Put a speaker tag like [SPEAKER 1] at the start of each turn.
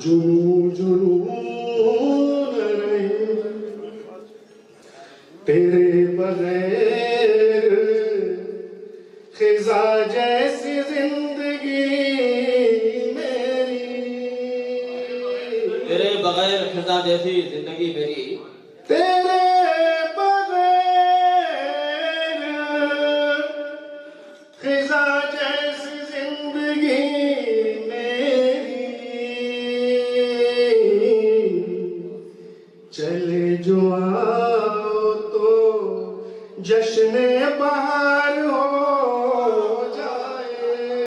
[SPEAKER 1] जुनून रहे तेरे बगैर, खिजा जैसी जिंदगी मेरी,
[SPEAKER 2] तेरे बगैर खिजा जैसी जिंदगी मेरी